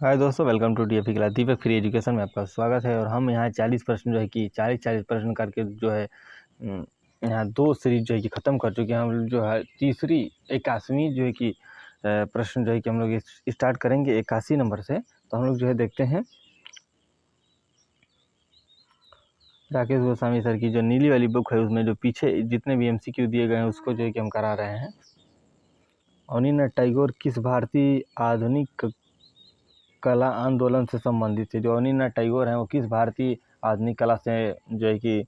हाय दोस्तों, welcome to DFE class Deepak free education में आपका स्वागत है। और हम यहाँ 40 प्रश्न जो है कि 40 प्रश्न करके जो है यहाँ 2 सीरीज जो है कि ख़त्म कर चुके हैं। हम लोग जो है तीसरी 81वीं जो है कि प्रश्न जो है कि हम लोग स्टार्ट करेंगे 81 नंबर से। तो हम लोग जो है देखते हैं राकेश गोस्वामी सर की जो नीली वाली बुक है उसमें जो पीछे जितने भी MCQ दिए गए हैं उसको जो है कि हम करा रहे हैं। अवनींद्रनाथ टैगोर किस भारतीय आधुनिक कला आंदोलन से संबंधित है? जो अवनींद्रनाथ टैगोर हैं वो किस भारतीय आधुनिक कला से जो है कि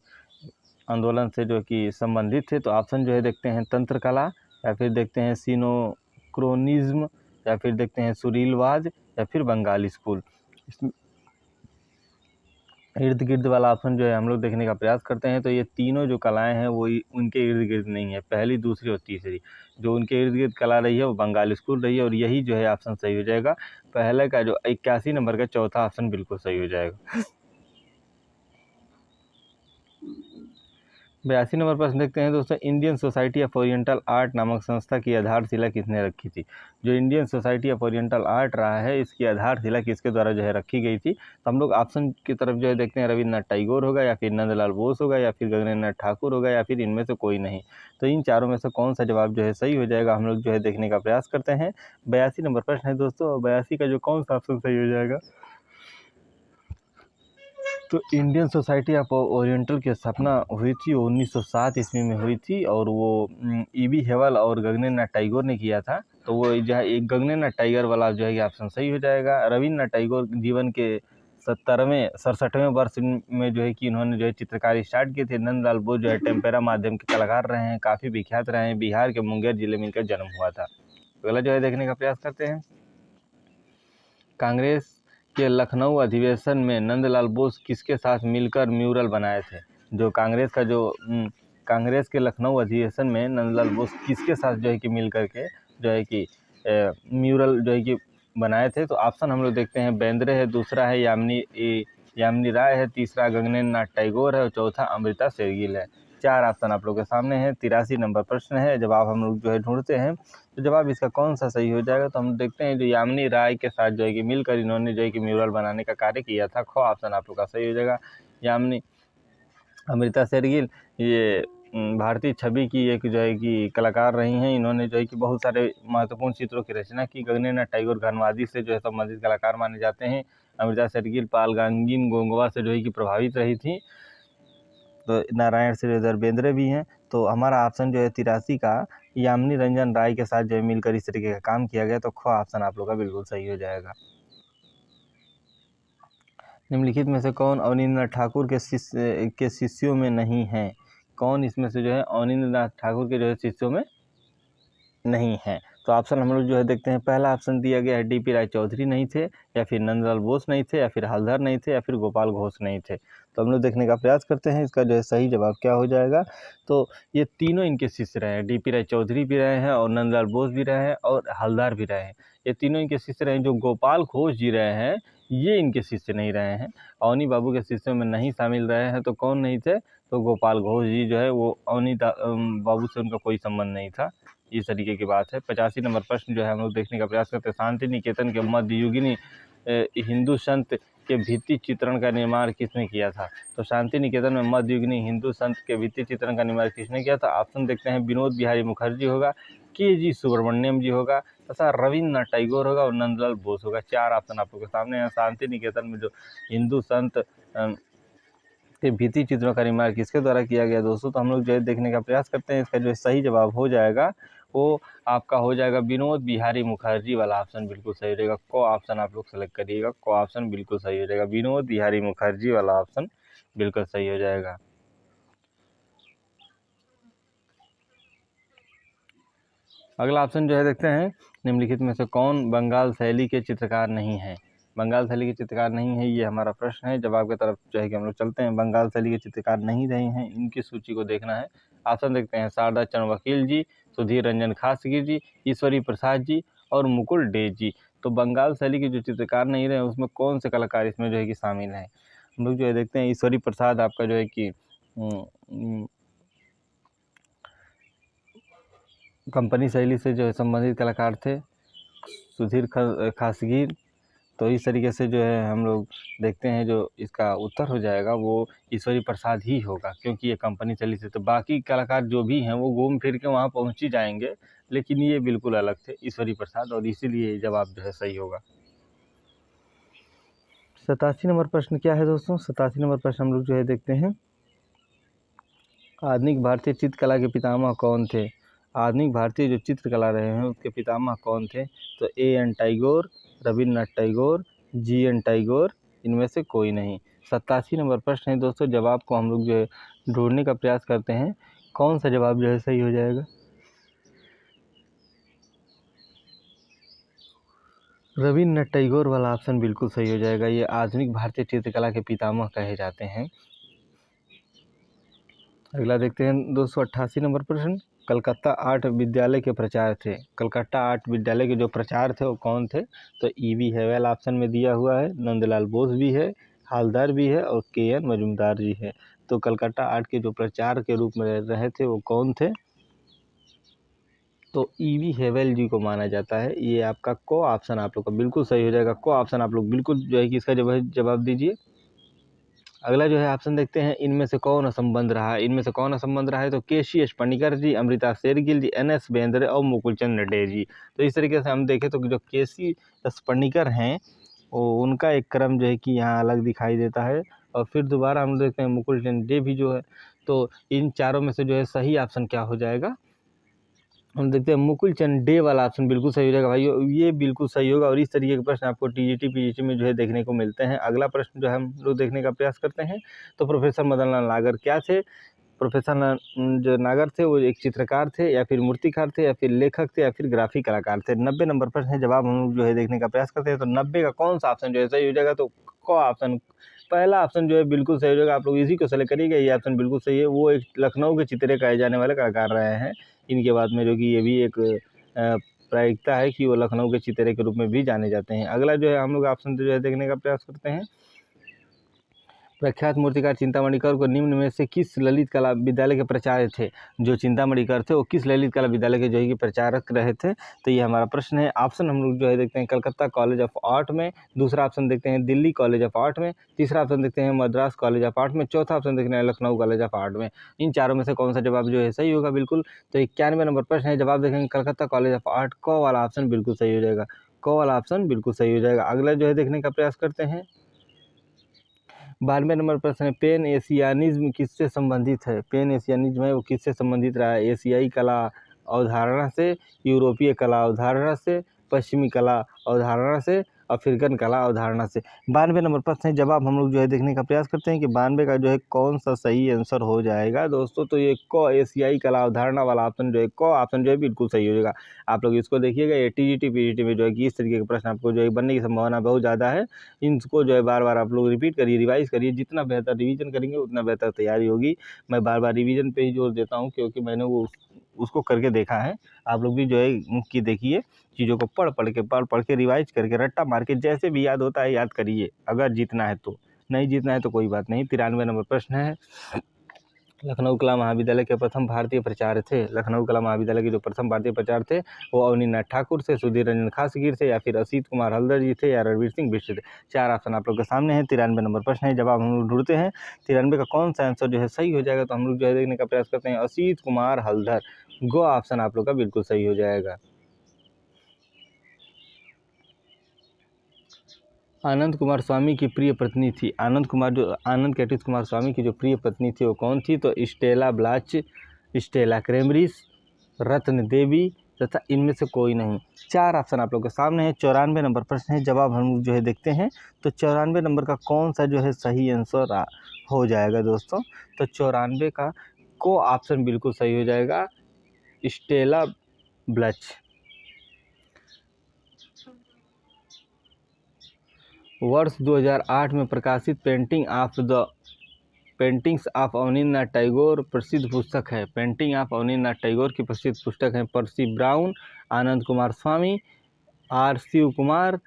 आंदोलन से जो कि संबंधित थे? तो ऑप्शन जो है देखते हैं तंत्र कला, या फिर देखते हैं सिनोक्रोनिज्म, या फिर देखते हैं सुरीलवाद, या फिर बंगाली स्कूल। इसमें इर्द गिर्द वाला ऑप्शन जो है हम लोग देखने का प्रयास करते हैं। तो ये तीनों जो कलाएं हैं वो उनके इर्द गिर्द नहीं है, पहली, दूसरी और तीसरी। जो उनके इर्द गिर्द कला रही है वो बंगाली स्कूल रही है, और यही जो है ऑप्शन सही हो जाएगा। पहले का जो 81 नंबर का चौथा ऑप्शन बिल्कुल सही हो जाएगा। 82 नंबर प्रश्न देखते हैं दोस्तों, Indian society of oriental art नामक संस्था की आधारशिला किसने रखी थी? जो Indian society of oriental art रहा है इसकी आधारशिला किसके द्वारा जो है रखी गई थी? तो हम लोग ऑप्शन की तरफ जो है देखते हैं, रविन्द्रनाथ टैगोर होगा, या फिर नंदलाल बोस होगा, या फिर गगनेन्द्र नाथ ठाकुर होगा, या फिर इनमें से कोई नहीं। तो इन चारों में से कौन सा जवाब जो है सही हो जाएगा, हम लोग जो है देखने का प्रयास करते हैं। 82 नंबर प्रश्न है दोस्तों, 82 का जो कौन सा ऑप्शन सही हो जाएगा? तो इंडियन सोसाइटी ऑफ ओरिएंटल की स्थापना हुई थी 1907 ईस्वी में हुई थी, और वो E.B. हेवल और गगनेन्द्र नाथ टैगोर ने किया था। तो वो जो है एक गगनेन्द्र नाथ टैगोर वाला जो है ऑप्शन सही हो जाएगा। रविन्द्रनाथ टैगोर जीवन के 67वें वर्ष में जो है कि इन्होंने जो है चित्रकारी स्टार्ट किए थे। नंदलाल बोस जो है टेम्पेरा माध्यम के कलाकार रहे हैं, काफ़ी विख्यात रहे हैं। बिहार के मुंगेर जिले में इनका जन्म हुआ था। अगला जो है देखने का प्रयास करते हैं, कांग्रेस के लखनऊ अधिवेशन में नंदलाल बोस किसके साथ मिलकर म्यूरल बनाए थे? जो कांग्रेस के लखनऊ अधिवेशन में नंदलाल बोस किसके साथ जो है कि मिल करके जो है कि म्यूरल जो है कि बनाए थे? तो ऑप्शन हम लोग देखते हैं, बेंद्रे है, दूसरा है यामिनी राय है, तीसरा गगनेन्द्र नाथ टैगोर है, और चौथा अमृता शेरगिल है। 4 ऑप्शन आप लोग के सामने है। 83 नंबर प्रश्न है, जवाब हम लोग जो है ढूंढते हैं। तो जवाब इसका कौन सा सही हो जाएगा? तो हम देखते हैं जो यामिनी राय के साथ जो है कि मिलकर इन्होंने जो है कि म्यूरल बनाने का कार्य किया था। ख ऑप्शन आप लोग का सही हो जाएगा। यामिनी अमृता शेरगिल ये भारतीय छवि की एक जो है कि कलाकार रही हैं। इन्होंने जो है कि बहुत सारे महत्वपूर्ण चित्रों की रचना की। गगनेन्द्र नाथ टैगोर घनवादी से जो है संबंधित कलाकार माने जाते हैं। अमृता शेरगिल पालगांगीन गोंगवा से जो है कि प्रभावित रही थी। तो नारायण श्रीधर बेंद्रे भी हैं। तो हमारा ऑप्शन जो है 83 का यामिनी रंजन राय के साथ जो है मिलकर इस तरीके का काम किया गया। तो ख ऑप्शन आप लोग का बिल्कुल सही हो जाएगा। निम्नलिखित में से कौन अवनींद्रनाथ ठाकुर के शिष्यों में नहीं है? कौन इसमें से जो है अवनींद्रनाथ ठाकुर के जो है शिष्यों में नहीं है? तो ऑप्शन हम लोग जो है देखते हैं। पहला ऑप्शन दिया गया है DP राय चौधरी नहीं थे, या फिर नंदलाल बोस नहीं थे, या फिर हलधर नहीं थे, या फिर गोपाल घोष नहीं थे। तो हम लोग देखने का प्रयास करते हैं इसका जो है सही जवाब क्या हो जाएगा। तो ये तीनों इनके शिष्य रहे हैं। DP राय चौधरी भी रहे हैं, और नंदलाल बोस भी रहे हैं, और हलधर भी रहे हैं। ये तीनों इनके शिष्य रहे हैं। जो गोपाल घोष जी रहे हैं ये इनके शिष्य नहीं रहे हैं, अवनी बाबू के शिष्यों में नहीं शामिल रहे हैं। तो कौन नहीं थे? तो गोपाल घोष जी जो है वो अवनी बाबू से उनका कोई संबंध नहीं था। इस तरीके की बात है। 85 नंबर प्रश्न जो है हम लोग देखने का प्रयास करते हैं, शांति निकेतन के मध्ययुगीन हिंदू संत के भित्ति चित्रण का निर्माण किसने किया था? तो शांति निकेतन में मध्ययुगीन हिंदू संत के भित्ति चित्रण का निर्माण किसने किया था? ऑप्शन देखते हैं, विनोद बिहारी मुखर्जी होगा, KG सुब्रमण्यम जी होगा, तथा रविन्द्रनाथ टैगोर होगा, और नंदलाल बोस होगा। 4 ऑप्शन आप लोग के सामने हैं। शांति निकेतन में जो हिंदू संत के भित्ति चित्रों का निर्माण किसके द्वारा किया गया दोस्तों? तो हम लोग जो है देखने का प्रयास करते हैं। इसका जो सही जवाब हो जाएगा वो आपका हो जाएगा विनोद बिहारी मुखर्जी वाला ऑप्शन बिल्कुल सही हो जाएगा। को ऑप्शन आप लोग सेलेक्ट करिएगा, को ऑप्शन बिल्कुल सही हो जाएगा। विनोद बिहारी मुखर्जी वाला ऑप्शन बिल्कुल सही हो जाएगा। अगला ऑप्शन जो है देखते हैं, निम्नलिखित में से कौन बंगाल शैली के चित्रकार नहीं है? बंगाल शैली के चित्रकार नहीं है, ये हमारा प्रश्न है। जवाब की तरफ जो है कि हम लोग चलते हैं। बंगाल शैली के चित्रकार नहीं रहे हैं, इनकी सूची को देखना है। ऑप्शन देखते हैं, शारदा चरण वकील जी, सुधीर रंजन खासगी जी, ईश्वरी प्रसाद जी, और मुकुल डे जी। तो बंगाल शैली के जो चित्रकार नहीं रहे उसमें कौन से कलाकार इसमें जो है कि शामिल हैं? हम लोग जो है देखते हैं, ईश्वरी प्रसाद आपका जो है कि कंपनी शैली से जो है संबंधित कलाकार थे। सुधीर खासगी तो इस तरीके से जो है हम लोग देखते हैं जो इसका उत्तर हो जाएगा वो ईश्वरी प्रसाद ही होगा, क्योंकि ये कंपनी चली थी। तो बाकी कलाकार जो भी हैं वो घूम फिर के वहाँ पहुँच ही जाएंगे, लेकिन ये बिल्कुल अलग थे, ईश्वरी प्रसाद, और इसीलिए जवाब जो है सही होगा। 87 नंबर प्रश्न क्या है दोस्तों? 87 नंबर प्रश्न हम लोग जो है देखते हैं, आधुनिक भारतीय चित्रकला के पितामह कौन थे? आधुनिक भारतीय जो चित्रकला रहे हैं उसके पितामह कौन थे? तो A.N. टैगोर, रविन्द्रनाथ टैगोर, G.N. टैगोर, इनमें से कोई नहीं। 87 नंबर प्रश्न है दोस्तों, जवाब को हम लोग जो है ढूंढने का प्रयास करते हैं, कौन सा जवाब जो है सही हो जाएगा? रविन्द्रनाथ टैगोर वाला ऑप्शन बिल्कुल सही हो जाएगा। ये आधुनिक भारतीय चित्रकला के पितामह कहे जाते हैं। अगला देखते हैं 288 नंबर प्रश्न, कलकत्ता आर्ट विद्यालय के प्राचार्य थे। कलकत्ता आर्ट विद्यालय के जो प्राचार्य थे वो कौन थे? तो E.V. हेवल ऑप्शन में दिया हुआ है, नंदलाल बोस भी है, हालदार भी है, और K.N. मजूमदार जी है। तो कलकत्ता आर्ट के जो प्राचार्य के रूप में रहे थे वो कौन थे? तो E.V. हेवल जी को माना जाता है। ये आपका को ऑप्शन आप लोग का बिल्कुल सही हो जाएगा। को ऑप्शन आप लोग बिल्कुल जो है कि इसका जवाब दीजिए। अगला जो है ऑप्शन देखते हैं, इनमें से कौन असंबद्ध रहा है? इनमें से कौन असंबद्ध रहा है? तो KC पनिकर जी, अमृता शेरगिल जी, NS बेंद्रे और मुकुलचंद डे जी। तो इस तरीके से हम देखें तो जो KC पनिकर हैं वो उनका एक क्रम जो है कि यहाँ अलग दिखाई देता है, और फिर दोबारा हम देखते हैं मुकुलचंद डे भी जो है। तो इन चारों में से जो है सही ऑप्शन क्या हो जाएगा? हम देखते हैं मुकुलचंद डे वाला ऑप्शन बिल्कुल सही हो जाएगा भाई, ये बिल्कुल सही होगा। और इस तरीके के प्रश्न आपको TGT PGT में जो है देखने को मिलते हैं। अगला प्रश्न जो है हम लोग देखने का प्रयास करते हैं, तो प्रोफेसर मदन लाल नागर क्या थे? प्रोफेसर जो नागर थे वो एक चित्रकार थे, या फिर मूर्तिकार थे, या फिर लेखक थे, या फिर ग्राफिक कलाकार थे। 90 नंबर प्रश्न है, जवाब हम लोग जो है देखने का प्रयास करते हैं। तो 90 का कौन सा ऑप्शन जो है सही हो जाएगा? तो क ऑप्शन, पहला ऑप्शन जो है बिल्कुल सही हो जाएगा। आप लोग इसी को सेलेक्ट करिएगा, ये ऑप्शन बिल्कुल सही है। वो एक लखनऊ के चित्रे कहे जाने वाले कलाकार रहे हैं इनके बाद में, जो कि ये भी एक प्रायिकता है कि वो लखनऊ के चित्रे के रूप में भी जाने जाते हैं। अगला जो है हम लोग ऑप्शन जो है देखने का प्रयास करते हैं, प्रख्यात मूर्तिकार चिंतामणि कर को निम्न में से किस ललित कला विद्यालय के प्राचार्य थे? जो चिंतामणि कर थे वो किस ललित कला विद्यालय के जो है कि प्रचारक रहे थे? तो ये हमारा प्रश्न है। ऑप्शन हम लोग जो है देखते हैं, कलकत्ता कॉलेज ऑफ आर्ट में, दूसरा ऑप्शन देखते हैं दिल्ली कॉलेज ऑफ आर्ट में, तीसरा ऑप्शन देखते हैं मद्रास कॉलेज ऑफ आर्ट में, चौथा ऑप्शन देखते हैं लखनऊ कॉलेज ऑफ आर्ट में। इन चारों में से कौन सा जवाब जो है सही होगा? बिल्कुल। तो 91 नंबर प्रश्न है, जवाब देखेंगे कलकत्ता कॉलेज ऑफ आर्ट, को वाला ऑप्शन बिल्कुल सही हो जाएगा। को वाला ऑप्शन बिल्कुल सही हो जाएगा। अगला जो है देखने का प्रयास करते हैं, 92 नंबर प्रश्न है, पेन एशियानिज्म किससे संबंधित है? पेन एशियानिज्म है वो किससे संबंधित रहा है? एशियाई कला अवधारणा से, यूरोपीय कला अवधारणा से, पश्चिमी कला अवधारणा से, अफ्रीकन कला अवधारणा से। 92 नंबर प्रश्न है, जवाब हम लोग जो है देखने का प्रयास करते हैं कि 92 का जो है कौन सा सही आंसर हो जाएगा दोस्तों? तो ये को एशियाई कला अवधारणा वाला ऑप्शन जो है, को ऑप्शन जो है बिल्कुल सही हो जाएगा। आप लोग इसको देखिएगा, ये TGT PGT में जो है कि इस तरीके के प्रश्न आपको जो है बनने की संभावना बहुत ज़्यादा है। इनको जो है बार बार आप लोग रिपीट करिए, रिवाइज करिए। जितना बेहतर रिवीजन करेंगे उतना बेहतर तैयारी होगी। मैं बार बार रिवीजन पे ही जोर देता हूँ, क्योंकि मैंने वो उसको करके देखा है। आप लोग भी जो है कि देखिए, चीज़ों को पढ़ के रिवाइज करके रट्टा मार के जैसे भी याद होता है याद करिए, अगर जीतना है तो। नहीं जीतना है तो कोई बात नहीं। 93 नंबर प्रश्न है, लखनऊ कला महाविद्यालय के प्रथम भारतीय प्राचार्य थे। लखनऊ कला महाविद्यालय के जो प्रथम भारतीय प्राचार्य थे वो अवनीनाथ ठाकुर थे, सुधीर रंजन खासगीर थे, या फिर असीत कुमार हल्दर जी थे, या रणवीर सिंह बिष्ट थे। चार ऑप्शन आप लोग के सामने है। 93 नंबर प्रश्न है, जवाब हम लोग ढूंढते हैं 93 का कौन सा आंसर जो है सही हो जाएगा? तो हम लोग जो है देखने का प्रयास करते हैं, असीत कुमार हल्दर। गो ऑप्शन आप लोग का बिल्कुल सही हो जाएगा। आनंद कुमार स्वामी की प्रिय पत्नी थी। आनंद कैटिस कुमार स्वामी की जो प्रिय पत्नी थी वो कौन थी? तो स्टेला ब्लाच, स्टेला क्रेमरिस, रत्न देवी, तथा इनमें से कोई नहीं। चार ऑप्शन आप लोग के सामने है। 94 नंबर प्रश्न है, जवाब हम जो है देखते हैं। तो 94 नंबर का कौन सा जो है सही आंसर हो जाएगा दोस्तों? तो 94 का को ऑप्शन बिल्कुल सही हो जाएगा, स्टेला ब्लच। वर्ष 2008 में प्रकाशित पेंटिंग्स ऑफ अवनींद्रनाथ टैगोर प्रसिद्ध पुस्तक है। पेंटिंग ऑफ अवनींद्रनाथ टैगोर की प्रसिद्ध पुस्तक है पर्सी ब्राउन, आनंद कुमार स्वामी, R शिव कुमार,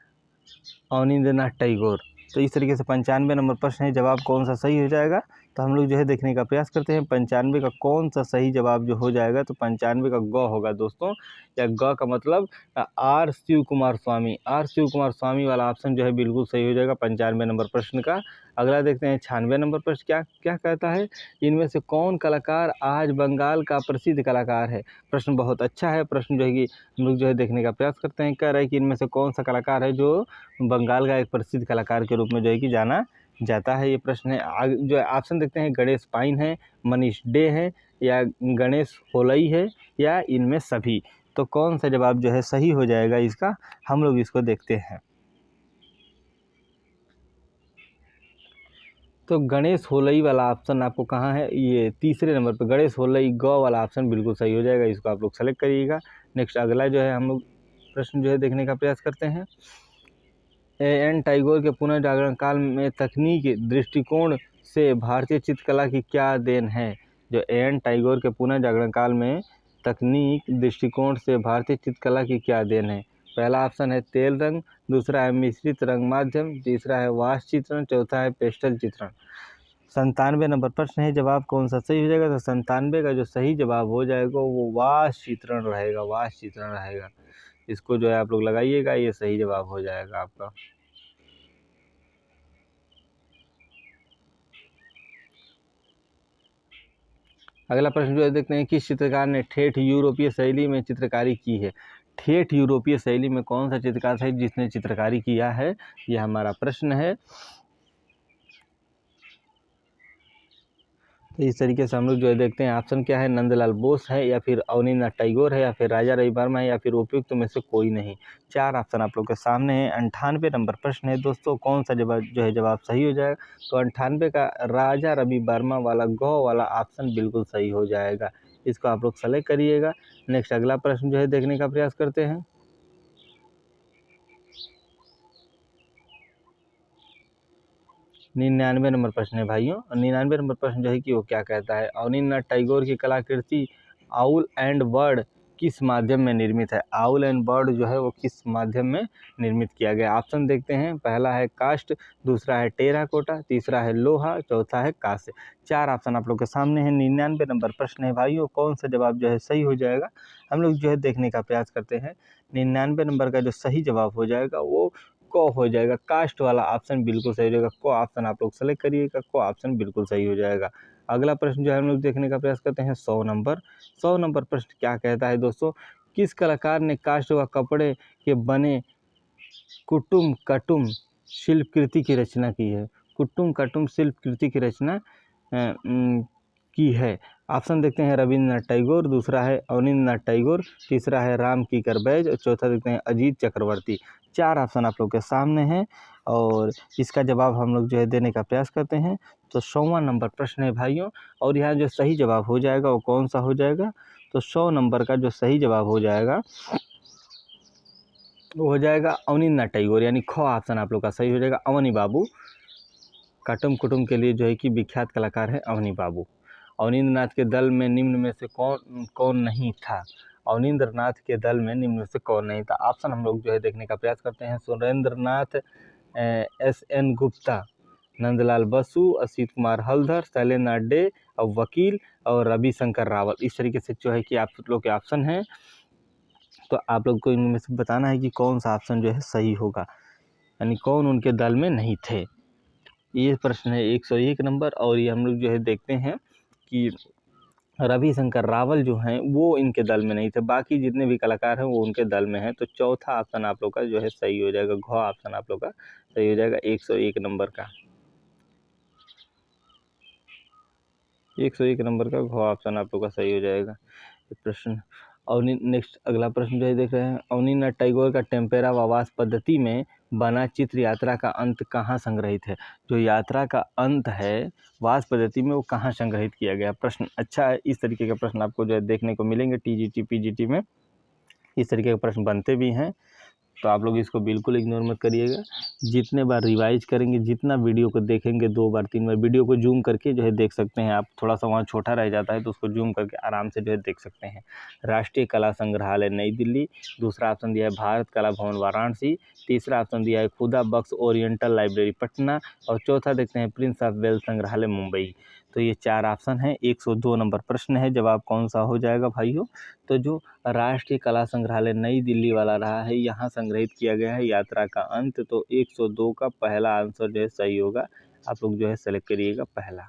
अवनींद्रनाथ टैगोर। तो इस तरीके से 95 नंबर प्रश्न है, जवाब कौन सा सही हो जाएगा? तो हम लोग जो है देखने का प्रयास करते हैं 95 का कौन सा सही जवाब जो हो जाएगा। तो 95 का ग होगा दोस्तों, या ग का मतलब आर शिव कुमार स्वामी। आर शिव कुमार स्वामी वाला ऑप्शन जो है बिल्कुल सही हो जाएगा 95 नंबर प्रश्न का। अगला देखते हैं 96 नंबर प्रश्न क्या क्या कहता है, इनमें से कौन कलाकार आज बंगाल का प्रसिद्ध कलाकार है। प्रश्न बहुत अच्छा है, प्रश्न जो है कि हम लोग जो है देखने का प्रयास करते हैं। कह रहा है कि इनमें से कौन सा कलाकार है जो बंगाल का एक प्रसिद्ध कलाकार के रूप में जो है कि जाना जाता है, ये प्रश्न है। आगे जो ऑप्शन देखते हैं, गणेश पाइन है, मनीष डे है, या गणेश होलई है, या इनमें सभी। तो कौन सा जवाब जो है सही हो जाएगा इसका, हम लोग इसको देखते हैं। तो गणेश होलई वाला ऑप्शन आपको कहाँ है, ये तीसरे नंबर पर गणेश होलई ग वाला ऑप्शन बिल्कुल सही हो जाएगा, इसको आप लोग सेलेक्ट करिएगा। नेक्स्ट अगला जो है हम लोग प्रश्न जो है देखने का प्रयास करते हैं। एन टैगोर के पुनर्जागरण काल में तकनीकी दृष्टिकोण से भारतीय चित्रकला की क्या देन है। जो एन टैगोर के पुनर्जागरण काल में तकनीक दृष्टिकोण से भारतीय चित्रकला की क्या देन है। पहला ऑप्शन है तेल रंग, दूसरा है मिश्रित रंग माध्यम, तीसरा है वाष्प चित्रण, चौथा है पेस्टल चित्रण। 97 नंबर प्रश्न है, जवाब कौन सा सही हो जाएगा। तो 97 का जो सही जवाब हो जाएगा वो वाष्प चित्रण रहेगा, वाष्प चित्रण रहेगा। इसको जो है आप लोग लगाइएगा, ये सही जवाब हो जाएगा आपका। अगला प्रश्न जो है देखते हैं, किस चित्रकार ने ठेठ यूरोपीय शैली में चित्रकारी की है। ठेठ यूरोपीय शैली में कौन सा चित्रकार है जिसने चित्रकारी किया है, यह हमारा प्रश्न है। तो इस तरीके से हम लोग जो है देखते हैं ऑप्शन क्या है, नंदलाल बोस है, या फिर अवनींद्रनाथ टैगोर है, या फिर राजा रवि वर्मा है, या फिर उपयुक्त में से कोई नहीं। चार ऑप्शन आप लोग के सामने है। 98 नंबर प्रश्न है दोस्तों, कौन सा जवाब जो है जवाब सही हो जाएगा। तो 98 का राजा रवि वर्मा वाला ग वाला ऑप्शन बिल्कुल सही हो जाएगा, इसको आप लोग सेलेक्ट करिएगा। नेक्स्ट अगला प्रश्न जो है देखने का प्रयास करते हैं। 99 नंबर प्रश्न है भाइयों। 99 नंबर प्रश्न जो है कि वो क्या कहता है, अवनींद्रनाथ टैगोर की कलाकृति आउल एंड बर्ड किस माध्यम में निर्मित है। आउल एंड बर्ड जो है वो किस माध्यम में निर्मित किया गया। ऑप्शन देखते हैं, पहला है कास्ट, दूसरा है टेराकोटा, तीसरा है लोहा, चौथा है कांस्य। चार ऑप्शन आप लोग के सामने हैं। 99 नंबर प्रश्न है भाइयों, कौन सा जवाब जो है सही हो जाएगा, हम लोग जो है देखने का प्रयास करते हैं। 99 नंबर का जो सही जवाब हो जाएगा वो को हो जाएगा, कास्ट वाला ऑप्शन बिल्कुल सही हो जाएगा। को ऑप्शन आप लोग सेलेक्ट करिएगा, को ऑप्शन बिल्कुल सही हो जाएगा। अगला प्रश्न जो है हम लोग देखने का प्रयास करते हैं 100 नंबर प्रश्न क्या कहता है दोस्तों, किस कलाकार ने कास्ट व कपड़े के बने कुटुम कटुम शिल्पकृति की रचना की है। कुटुम कटुम शिल्पकृति की रचना की है। ऑप्शन देखते हैं, रविंद्रनाथ टैगोर, दूसरा है अवनींद्रनाथ टैगोर, तीसरा है राम किकर बैज, और चौथा देखते हैं अजीत चक्रवर्ती। चार ऑप्शन आप लोग के सामने हैं और इसका जवाब हम लोग जो है देने का प्रयास करते हैं। तो 100वां नंबर प्रश्न है भाइयों, और यहाँ जो सही जवाब हो जाएगा वो कौन सा हो जाएगा। तो 100 नंबर का जो सही जवाब हो जाएगा वो हो जाएगा अवनींद्रनाथ टैगोर, यानी ख ऑप्शन आप लोग का सही हो जाएगा। अवनी बाबू कटुम कुटुम के लिए जो है कि विख्यात कलाकार है अवनी बाबू। अवनींद्रनाथ के दल में निम्न में से कौन कौन नहीं था। अवनींद्रनाथ के दल में निम्न में से कौन नहीं था। ऑप्शन हम लोग जो है देखने का प्रयास करते हैं। सुरेंद्रनाथ SN गुप्ता, नंदलाल बसु, असित कुमार हल्दर, शैलेंद्रनाथ डे, और वकील, और रविशंकर रावल। इस तरीके से जो है कि आप लोग के ऑप्शन हैं, तो आप लोग को इनमें से बताना है कि कौन सा ऑप्शन जो है सही होगा, यानी कौन उनके दल में नहीं थे। ये प्रश्न है 101 नंबर। और ये हम लोग जो है देखते हैं कि रविशंकर रावल जो हैं वो इनके दल में नहीं थे, बाकी जितने भी कलाकार हैं वो उनके दल में हैं। तो चौथा ऑप्शन आप लोग का जो है सही हो जाएगा, घ ऑप्शन आप लोग का सही हो जाएगा 101 नंबर का। 101 नंबर का घ ऑप्शन आप लोग का सही हो जाएगा प्रश्न। और नेक्स्ट अगला प्रश्न जो है देख रहे हैं, अवनींद्रनाथ टैगोर का टेम्पेरा व आवास पद्धति में बना चित्र यात्रा का अंत कहाँ संग्रहित है। जो यात्रा का अंत है वास पद्धति में वो कहाँ संग्रहित किया गया। प्रश्न अच्छा है, इस तरीके का प्रश्न आपको जो है देखने को मिलेंगे TGT PGT में, इस तरीके के प्रश्न बनते भी हैं। तो आप लोग इसको बिल्कुल इग्नोर मत करिएगा। जितने बार रिवाइज करेंगे, जितना वीडियो को देखेंगे 2 बार 3 बार, वीडियो को जूम करके जो है देख सकते हैं आप। थोड़ा सा वहाँ छोटा रह जाता है तो उसको जूम करके आराम से जो है देख सकते हैं। राष्ट्रीय कला संग्रहालय नई दिल्ली, दूसरा ऑप्शन दिया है भारत कला भवन वाराणसी, तीसरा ऑप्शन दिया है खुदा बख्श ओरिएंटल लाइब्रेरी पटना, और चौथा देखते हैं प्रिंस ऑफ वेल्स संग्रहालय मुंबई। तो ये 4 ऑप्शन हैं। 102 नंबर प्रश्न है, जवाब कौन सा हो जाएगा भाइयों? तो जो राष्ट्रीय कला संग्रहालय नई दिल्ली वाला रहा है, यहाँ संग्रहित किया गया है यात्रा का अंत। तो 102 का पहला आंसर जो है सही होगा। आप लोग जो है सेलेक्ट करिएगा पहला।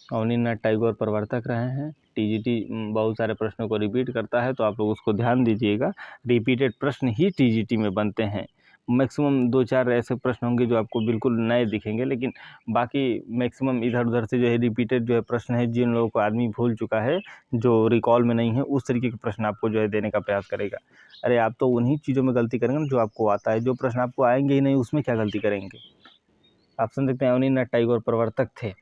अवनींद्रनाथ टैगोर प्रवर्तक रहे हैं। टीजीटी बहुत सारे प्रश्नों को रिपीट करता है, तो आप लोग उसको ध्यान दीजिएगा। रिपीटेड प्रश्न ही टीजीटी में बनते हैं। मैक्सिमम 2-4 ऐसे प्रश्न होंगे जो आपको बिल्कुल नए दिखेंगे, लेकिन बाकी मैक्सिमम इधर उधर से जो है रिपीटेड जो है प्रश्न है, जिन लोगों को आदमी भूल चुका है, जो रिकॉल में नहीं है, उस तरीके के प्रश्न आपको जो है देने का प्रयास करेगा। अरे आप तो उन्हीं चीज़ों में गलती करेंगे जो आपको आता है। जो प्रश्न आपको आएंगे ही नहीं, उसमें क्या गलती करेंगे? ऑप्शन देखते हैं। अवनींद्रनाथ टैगोर प्रवर्तक थे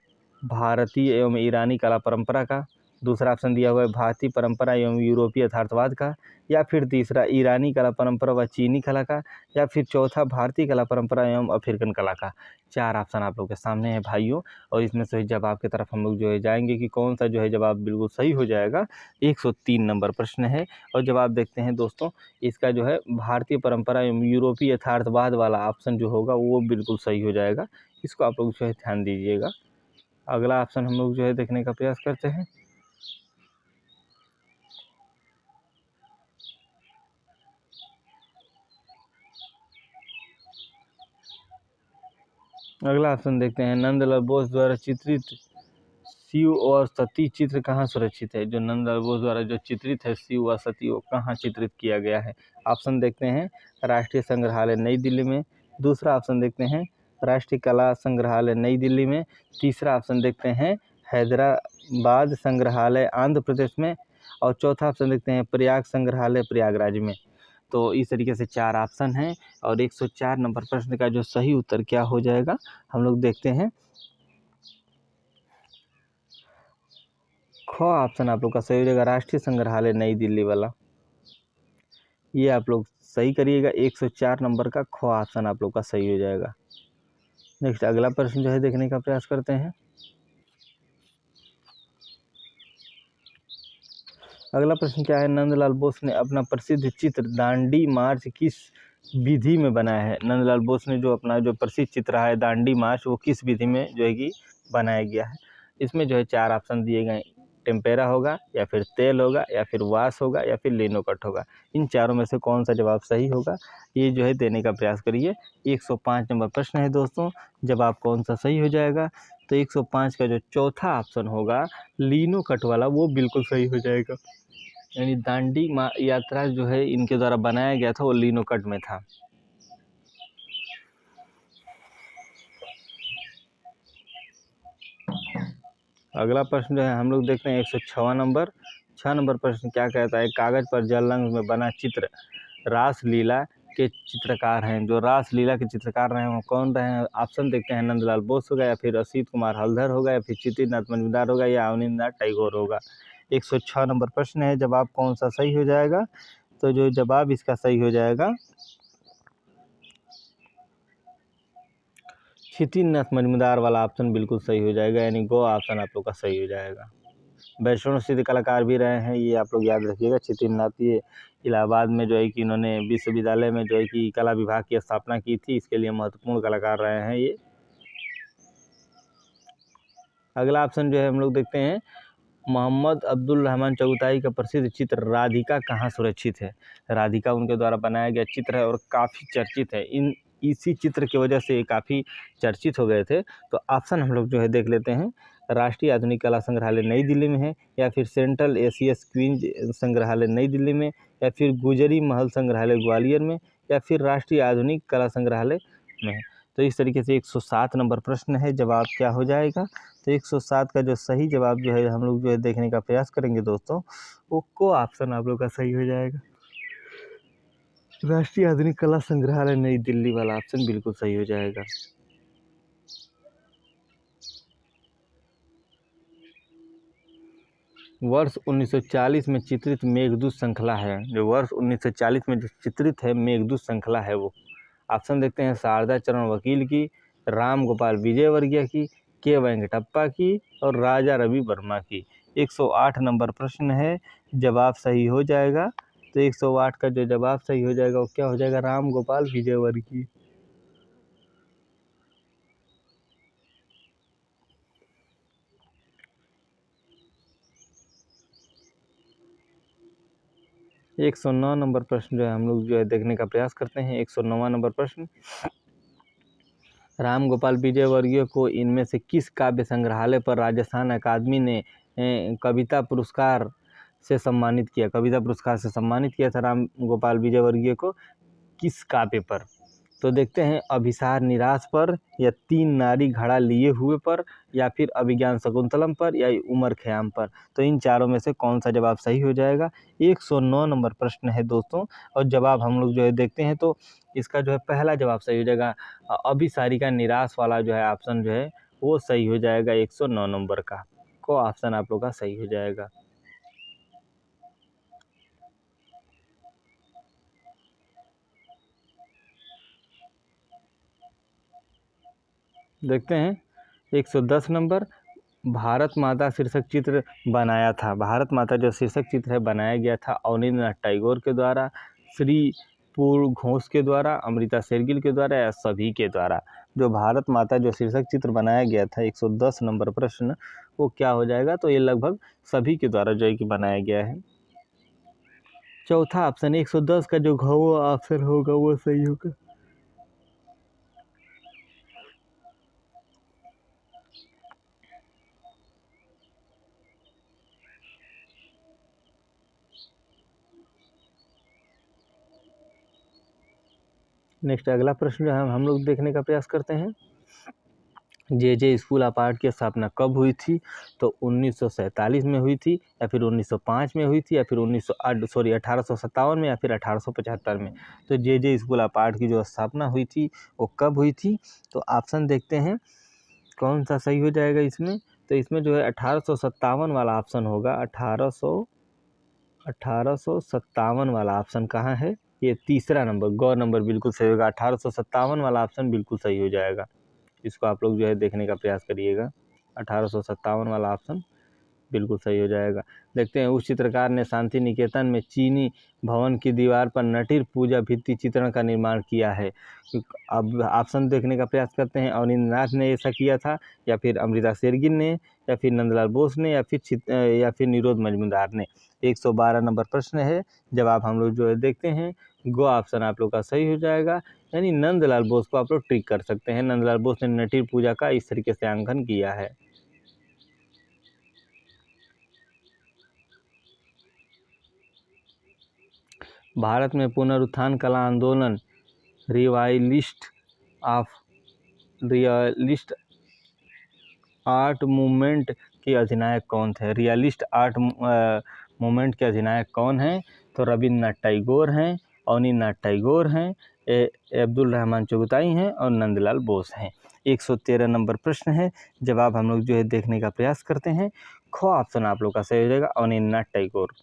भारतीय एवं ईरानी कला परंपरा का। दूसरा ऑप्शन दिया हुआ है भारतीय परंपरा एवं यूरोपीय यथार्थवाद का। या फिर तीसरा ईरानी कला परंपरा व चीनी कला का। या फिर चौथा भारतीय कला परंपरा एवं अफ्रीकन कला का। 4 ऑप्शन आप लोग के सामने है भाइयों, और इसमें से जवाब की तरफ हम लोग जो है जाएंगे कि कौन सा जो है जवाब बिल्कुल सही हो जाएगा। 103 नंबर प्रश्न है, और जवाब देखते हैं दोस्तों। इसका जो है भारतीय परंपरा एवं यूरोपीय यथार्थवाद वाला ऑप्शन जो होगा वो बिल्कुल सही हो जाएगा। इसको आप लोग जो है ध्यान दीजिएगा। अगला ऑप्शन हम लोग जो है देखने का प्रयास करते हैं। अगला ऑप्शन देखते हैं। नंदलाल बोस द्वारा चित्रित शिव और सती चित्र कहाँ सुरक्षित है? जो नंदलाल बोस द्वारा जो चित्रित है शिव व सती, वो कहाँ चित्रित किया गया है? ऑप्शन देखते हैं। राष्ट्रीय संग्रहालय नई दिल्ली में। दूसरा ऑप्शन देखते हैं राष्ट्रीय कला संग्रहालय नई दिल्ली में। तीसरा ऑप्शन देखते हैं हैदराबाद संग्रहालय आंध्र प्रदेश में। और चौथा ऑप्शन देखते हैं प्रयाग संग्रहालय प्रयागराज में। तो इस तरीके से 4 ऑप्शन हैं, और 104 नंबर प्रश्न का जो सही उत्तर क्या हो जाएगा हम लोग देखते हैं। ख ऑप्शन आप लोग का सही हो जाएगा, राष्ट्रीय संग्रहालय नई दिल्ली वाला। ये आप लोग सही करिएगा। 104 नंबर का ख ऑप्शन आप लोग का सही हो जाएगा। नेक्स्ट अगला प्रश्न जो है देखने का प्रयास करते हैं। अगला प्रश्न क्या है? नंदलाल बोस ने अपना प्रसिद्ध चित्र दांडी मार्च किस विधि में बनाया है? नंदलाल बोस ने जो अपना जो प्रसिद्ध चित्र है दांडी मार्च, वो किस विधि में जो है कि बनाया गया है? इसमें जो है 4 ऑप्शन दिए गए। टेम्पेरा होगा, या फिर तेल होगा, या फिर वाश होगा, या फिर लिनोकट होगा। इन चारों में से कौन सा जवाब सही होगा, ये जो है देने का प्रयास करिए। 105 नंबर प्रश्न है दोस्तों, जवाब कौन सा सही हो जाएगा? तो 105 का जो चौथा ऑप्शन होगा लिनोकट वाला, वो बिल्कुल सही हो जाएगा। यानी दांडी यात्रा जो है इनके द्वारा बनाया गया था, वो लिनोकट में था। अगला प्रश्न जो है हम लोग देखते हैं 106वां नंबर। 6 नंबर प्रश्न क्या कहता है? कागज पर जल रंग में बना चित्र रासलीला के चित्रकार हैं। जो रासलीला के चित्रकार रहे हैं वो कौन रहे हैं? ऑप्शन देखते हैं। नंदलाल बोस होगा, या फिर असित कुमार हलधर होगा, या फिर चित्रिनाथ मजूमदार होगा, या अवनींद्रनाथ टैगोर होगा। 106 नंबर प्रश्न है, जवाब कौन सा सही हो जाएगा? तो जो जवाब इसका सही हो जाएगा चित्रिनाथ मजूमदार वाला ऑप्शन बिल्कुल सही हो जाएगा। यानी गो ऑप्शन आप लोग का सही हो जाएगा। वैष्णव सिद्ध कलाकार भी रहे हैं, ये आप लोग याद रखिएगा। चित्रिनाथ ये इलाहाबाद में जो है कि इन्होंने विश्वविद्यालय में जो है कि कला विभाग की स्थापना की थी, इसके लिए महत्वपूर्ण कलाकार रहे हैं ये। अगला ऑप्शन जो है हम लोग देखते हैं। मोहम्मद अब्दुल रहमान चगताई का प्रसिद्ध चित्र राधिका कहाँ सुरक्षित है? राधिका उनके द्वारा बनाया गया चित्र है, और काफ़ी चर्चित है। इसी चित्र की वजह से काफ़ी चर्चित हो गए थे। तो ऑप्शन हम लोग जो है देख लेते हैं। राष्ट्रीय आधुनिक कला संग्रहालय नई दिल्ली में है, या फिर सेंट्रल एशियस क्वींज संग्रहालय नई दिल्ली में, या फिर गुजरी महल संग्रहालय ग्वालियर में, या फिर राष्ट्रीय आधुनिक कला संग्रहालय में है। तो इस तरीके से 107 नंबर प्रश्न है, जवाब क्या हो जाएगा? तो 107 का जो सही जवाब जो है हम लोग जो है देखने का प्रयास करेंगे दोस्तों, वो को ऑप्शन आप लोग का सही हो जाएगा। राष्ट्रीय आधुनिक कला संग्रहालय नई दिल्ली वाला ऑप्शन बिल्कुल सही हो जाएगा। वर्ष 1940 में चित्रित मेघदूत श्रृंखला है। जो वर्ष 1940 में जो चित्रित है मेघदूत श्रृंखला है, वो ऑप्शन देखते हैं। शारदा चरण वकील की, राम गोपाल विजयवर्गीय की, के वेंकटप्पा की, और राजा रवि वर्मा की। 108 नंबर प्रश्न है, जवाब सही हो जाएगा। तो 108 का जो जवाब सही हो जाएगा वो क्या हो जाएगा? राम गोपाल विजयवर्गीय। 109 नंबर प्रश्न जो है हम लोग जो है देखने का प्रयास करते हैं। 109वां नंबर प्रश्न, राम गोपाल विजयवर्गीय को इनमें से किस काव्य संग्रहालय पर राजस्थान अकादमी ने कविता पुरस्कार से सम्मानित किया? कविता पुरस्कार से सम्मानित किया था राम गोपाल विजयवर्गीय को किस काव्य पर? तो देखते हैं, अभिसार निराश पर, या तीन नारी घड़ा लिए हुए पर, या फिर अभिज्ञान शकुंतलम पर, या उमर खयाम पर। तो इन चारों में से कौन सा जवाब सही हो जाएगा? 109 नंबर प्रश्न है दोस्तों, और जवाब हम लोग जो है देखते हैं तो इसका जो है पहला जवाब सही हो जाएगा। अभिसारिका निराश वाला जो है ऑप्शन जो है वो सही हो जाएगा। 109 नंबर का को ऑप्शन आप लोग का सही हो जाएगा। देखते हैं 110 नंबर, भारत माता शीर्षक चित्र बनाया था। भारत माता जो शीर्षक चित्र है बनाया गया था अवनींद्रनाथ टैगोर के द्वारा, श्री पूर्ण घोष के द्वारा, अमृता शेरगिल के द्वारा, या सभी के द्वारा। जो भारत माता जो शीर्षक चित्र बनाया गया था 110 नंबर प्रश्न, वो क्या हो जाएगा? तो ये लगभग सभी के द्वारा जो है कि बनाया गया है। चौथा ऑप्शन 110 का जो ऑप्शन होगा वो सही होगा। नेक्स्ट अगला प्रश्न जो है हम लोग देखने का प्रयास करते हैं। जे स्कूल ऑफ आर्ट की स्थापना कब हुई थी? तो 1947 में हुई थी, या फिर 1905 में हुई थी, या फिर 1857 में, या फिर 1875 में। तो जे स्कूल ऑफ आर्ट की जो स्थापना हुई थी वो कब हुई थी? तो ऑप्शन देखते हैं कौन सा सही हो जाएगा इसमें। तो इसमें जो है 1857 वाला ऑप्शन होगा। 1857 वाला ऑप्शन कहाँ है? ये तीसरा नंबर, गौ नंबर बिल्कुल सही होगा। 1857 वाला ऑप्शन बिल्कुल सही हो जाएगा। इसको आप लोग जो है देखने का प्रयास करिएगा। 1857 वाला ऑप्शन बिल्कुल सही हो जाएगा। देखते हैं, उस चित्रकार ने शांति निकेतन में चीनी भवन की दीवार पर नटीर पूजा भित्ति चित्रण का निर्माण किया है। अब ऑप्शन देखने का प्रयास करते हैं। अवनींद्रनाथ ने ऐसा किया था, या फिर अमृता शेरगिल ने, या फिर नंदलाल बोस ने, या फिर निरोध मजूमदार ने। 112 नंबर प्रश्न है। जवाब हम लोग जो है देखते हैं, गो ऑप्शन आप लोग का सही हो जाएगा। यानी नंदलाल बोस को आप लोग ट्रिक कर सकते हैं। नंदलाल बोस ने नटीर पूजा का इस तरीके से अंकन किया है। भारत में पुनरुत्थान कला आंदोलन रिवाइलिस्ट आर्ट मूवमेंट के अधिनायक कौन थे? रियलिस्ट आर्ट मूवमेंट के अधिनायक कौन हैं? तो रविन्द्रनाथ टैगोर हैं, अवनींद्रनाथ टैगोर हैं, अब्दुल रहमान चुगताई हैं, और नंदलाल बोस हैं। 113 नंबर प्रश्न है। जवाब हम लोग जो है देखने का प्रयास करते हैं। ख ऑप्शन आप लोग का सही हो जाएगा, अवनींद्रनाथ टैगोर।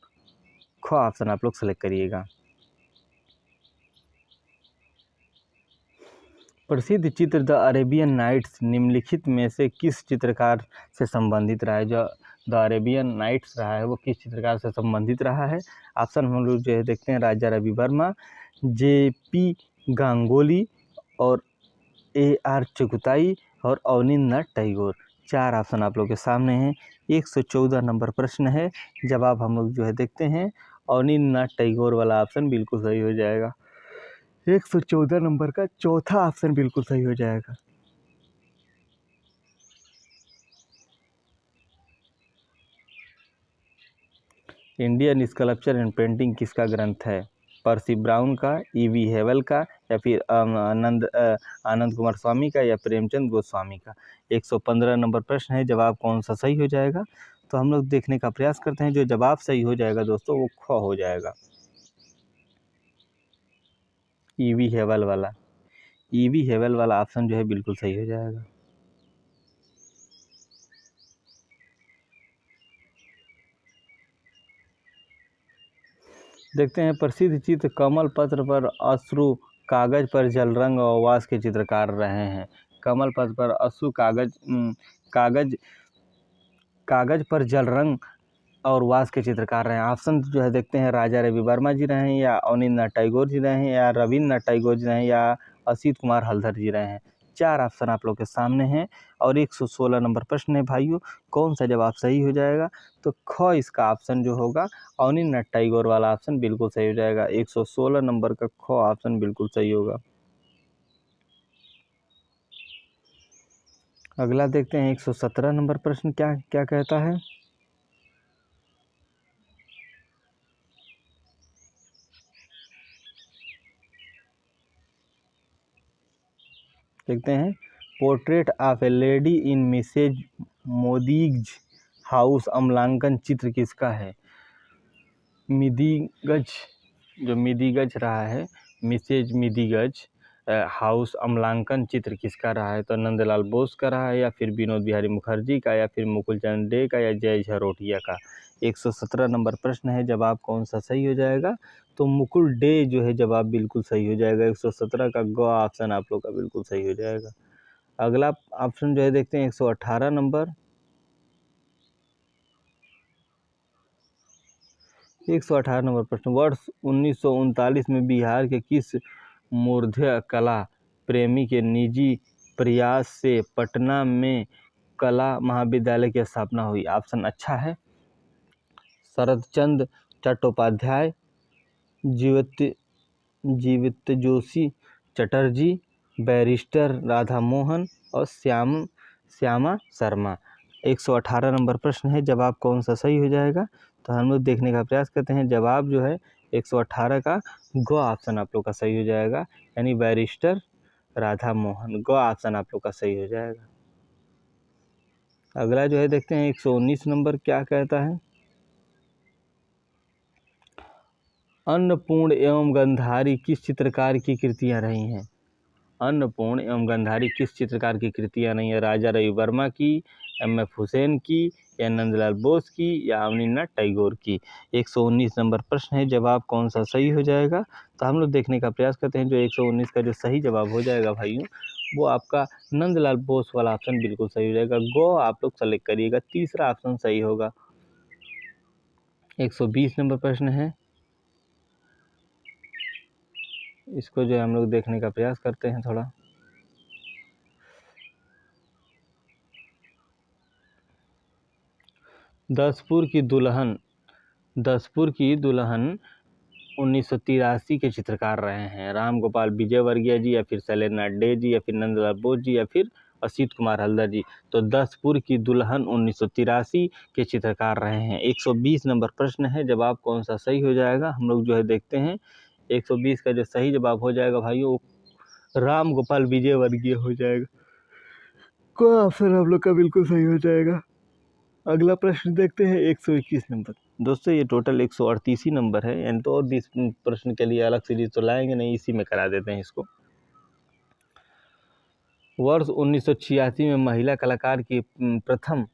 ख ऑप्शन आप लोग सेलेक्ट करिएगा। प्रसिद्ध चित्र द अरेबियन नाइट्स निम्नलिखित में से किस चित्रकार से संबंधित रहा है? जो द अरेबियन नाइट्स रहा है वो किस चित्रकार से संबंधित रहा है? ऑप्शन हम लोग जो है देखते हैं, राजा रवि वर्मा, JP गांगुली, और AR चुगताई, और अवनींद्रनाथ टैगोर। 4 ऑप्शन आप लोग के सामने हैं। 114 नंबर प्रश्न है। जवाब हम लोग जो है देखते हैं, अवनींद्रनाथ टैगोर वाला ऑप्शन बिल्कुल सही हो जाएगा। 114 नंबर का चौथा ऑप्शन बिल्कुल सही हो जाएगा। इंडियन स्कल्पचर एंड पेंटिंग किसका ग्रंथ है? पर्सी ब्राउन का, EV हेवल का, या फिर आनंद कुमार स्वामी का, या प्रेमचंद गोस्वामी का। 115 नंबर प्रश्न है। जवाब कौन सा सही हो जाएगा? तो हम लोग देखने का प्रयास करते हैं। जो जवाब सही हो जाएगा दोस्तों वो ख हो जाएगा, EV हेवल वाला। EV हेवल वाला ऑप्शन जो है बिल्कुल सही हो जाएगा। देखते हैं, प्रसिद्ध चित्र कमल पत्र पर अश्रु, कागज पर जल रंग और वास के चित्रकार रहे हैं। कमल पत्र पर अश्रु, कागज पर जल रंग और वास के चित्रकार रहे हैं। ऑप्शन जो है देखते हैं, राजा रवि वर्मा जी रहे हैं, या अवनींद्रनाथ टैगोर जी रहे हैं, या रविन्द्रनाथ टैगोर जी रहे हैं, या असित कुमार हलधर जी रहे हैं। 4 ऑप्शन आप लोग के सामने हैं। और 116 नंबर प्रश्न है भाइयों, कौन सा जवाब सही हो जाएगा? तो ख इसका ऑप्शन जो होगा अवनींद्रनाथ टैगोर वाला ऑप्शन बिल्कुल सही हो जाएगा। 116 नंबर का ख ऑप्शन बिल्कुल सही होगा। अगला देखते हैं 117 नंबर प्रश्न क्या क्या कहता है। देखते हैं, portrait of a lady in Mrs Modi's house अमलांकन चित्र किसका है? मिदीगज, जो मिदीगज रहा है, मिसेज मिदीगज हाउस अमलांकन चित्र किसका रहा है? तो नंदलाल बोस का रहा है, या फिर विनोद बिहारी मुखर्जी का, या फिर मुकुल चंद डे का, या जय झरोटिया का। 117 नंबर प्रश्न है, जवाब कौन सा सही हो जाएगा? तो मुकुल डे जो है जवाब बिल्कुल सही हो जाएगा। 117 का ग ऑप्शन आप लोग का बिल्कुल सही हो जाएगा। अगला ऑप्शन जो है देखते हैं 118 नंबर। 118 नंबर प्रश्न, वर्ष 1939 में बिहार के किस मूर्धन्य कला प्रेमी के निजी प्रयास से पटना में कला महाविद्यालय की स्थापना हुई? ऑप्शन अच्छा है, शरदचंद्र चट्टोपाध्याय, जीवितजोशी चटर्जी, बैरिस्टर राधा मोहन और श्यामा शर्मा। 118 नंबर प्रश्न है, जवाब कौन सा सही हो जाएगा? तो हम लोग देखने का प्रयास करते हैं। जवाब जो है 118 का ग ऑप्शन आप लोग का सही हो जाएगा, यानी बैरिस्टर राधा मोहन। ग ऑप्शन आप लोग का सही हो जाएगा। अगला जो है देखते हैं 119 नंबर क्या कहता है। अन्नपूर्ण एवं गंधारी किस चित्रकार की कृतियां रही हैं? अन्नपूर्ण एवं गंधारी किस चित्रकार की कृतियां रही हैं? राजा रवि वर्मा की, M.F. हुसैन की, या नंदलाल बोस की, या अवनींद्रनाथ टैगोर की। 119 नंबर प्रश्न है, जवाब कौन सा सही हो जाएगा? तो हम लोग देखने का प्रयास करते हैं। जो 119 का जो सही जवाब हो जाएगा भाइयों, वो आपका नंदलाल बोस वाला ऑप्शन बिल्कुल सही हो जाएगा। गो आप लोग सेलेक्ट करिएगा, तीसरा ऑप्शन सही होगा। 120 नंबर प्रश्न है, इसको जो हम लोग देखने का प्रयास करते हैं थोड़ा। दसपुर की दुल्हन 1983 के चित्रकार रहे हैं? राम गोपाल विजयवर्गीय जी, या फिर शैलेंद्रनाथ डे जी, या फिर नंदलाल बोस जी, या फिर असित कुमार हल्दर जी। तो दसपुर की दुल्हन 1983 के चित्रकार रहे हैं। 120 नंबर प्रश्न है, जवाब कौन सा सही हो जाएगा? हम लोग जो है देखते हैं। 120 का जो सही जवाब हो जाएगा भाइयों, राम गोपाल विजयवर्गीय हो जाएगा। कोई ऑप्शन हम लोग का बिल्कुल सही हो जाएगा। अगला प्रश्न देखते हैं 121 नंबर। दोस्तों ये टोटल 138 ही नंबर है, यानी तो और 20 प्रश्न के लिए अलग सीरीज तो लाएंगे नहीं, इसी में करा देते हैं इसको। वर्ष 1986 में महिला कलाकार की प्रथम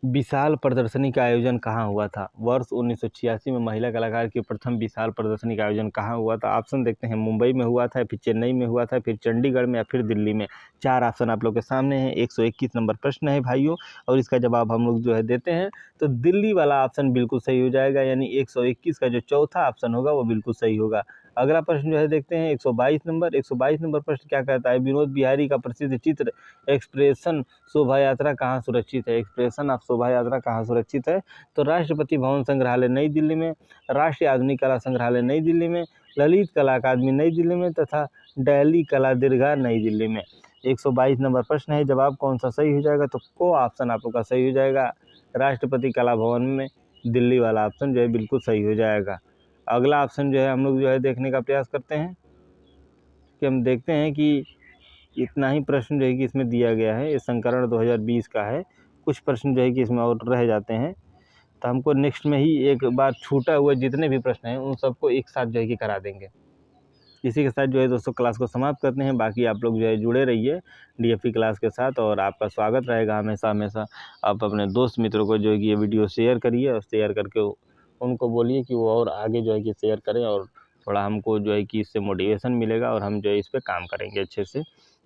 विशाल प्रदर्शनी का आयोजन कहाँ हुआ था? वर्ष 1986 में महिला कलाकार की प्रथम विशाल प्रदर्शनी का आयोजन कहाँ हुआ था? ऑप्शन देखते हैं, मुंबई में हुआ था, फिर चेन्नई में हुआ था, फिर चंडीगढ़ में, या फिर दिल्ली में। 4 ऑप्शन आप लोग के सामने हैं। 121 नंबर प्रश्न है भाइयों, और इसका जवाब हम लोग जो है देते हैं। तो दिल्ली वाला ऑप्शन बिल्कुल सही हो जाएगा, यानी 121 का जो चौथा ऑप्शन होगा वो बिल्कुल सही होगा। अगला प्रश्न जो है देखते हैं 122 नंबर। 122 नंबर प्रश्न क्या कहता है? विनोद बिहारी का प्रसिद्ध चित्र एक्सप्रेशन शोभा यात्रा कहाँ सुरक्षित है? एक्सप्रेशन ऑफ शोभा यात्रा कहाँ सुरक्षित है? तो राष्ट्रपति भवन संग्रहालय नई दिल्ली में, राष्ट्रीय आधुनिक कला संग्रहालय नई दिल्ली में, ललित कला अकादमी नई दिल्ली में, तथा दिल्ली कला दीर्घा नई दिल्ली में। 122 नंबर प्रश्न है, जवाब कौन सा सही हो जाएगा? तो को ऑप्शन आप लोग का सही हो जाएगा, राष्ट्रपति कला भवन में दिल्ली वाला ऑप्शन जो है बिल्कुल सही हो जाएगा। अगला ऑप्शन जो है हम लोग जो है देखने का प्रयास करते हैं कि हम देखते हैं कि इतना ही प्रश्न जो है कि इसमें दिया गया है। ये संस्करण 2020 का है, कुछ प्रश्न जो है कि इसमें और रह जाते हैं, तो हमको नेक्स्ट में ही एक बार छूटा हुआ जितने भी प्रश्न हैं उन सबको एक साथ जो है कि करा देंगे। इसी के साथ जो है दोस्तों क्लास को समाप्त करते हैं। बाकी आप लोग जो है जुड़े रहिए DFE क्लास के साथ, और आपका स्वागत रहेगा हमेशा हमेशा। आप अपने दोस्त मित्रों को जो है कि ये वीडियो शेयर करिए, और शेयर करके उनको बोलिए कि वो और आगे जो है कि शेयर करें, और थोड़ा हमको जो है कि इससे मोटिवेशन मिलेगा, और हम जो है इस पर काम करेंगे अच्छे से।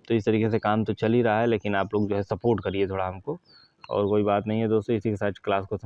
तो इस तरीके से काम तो चल ही रहा है, लेकिन आप लोग जो है सपोर्ट करिए थोड़ा हमको, और कोई बात नहीं है दोस्तों। इसी के साथ क्लास को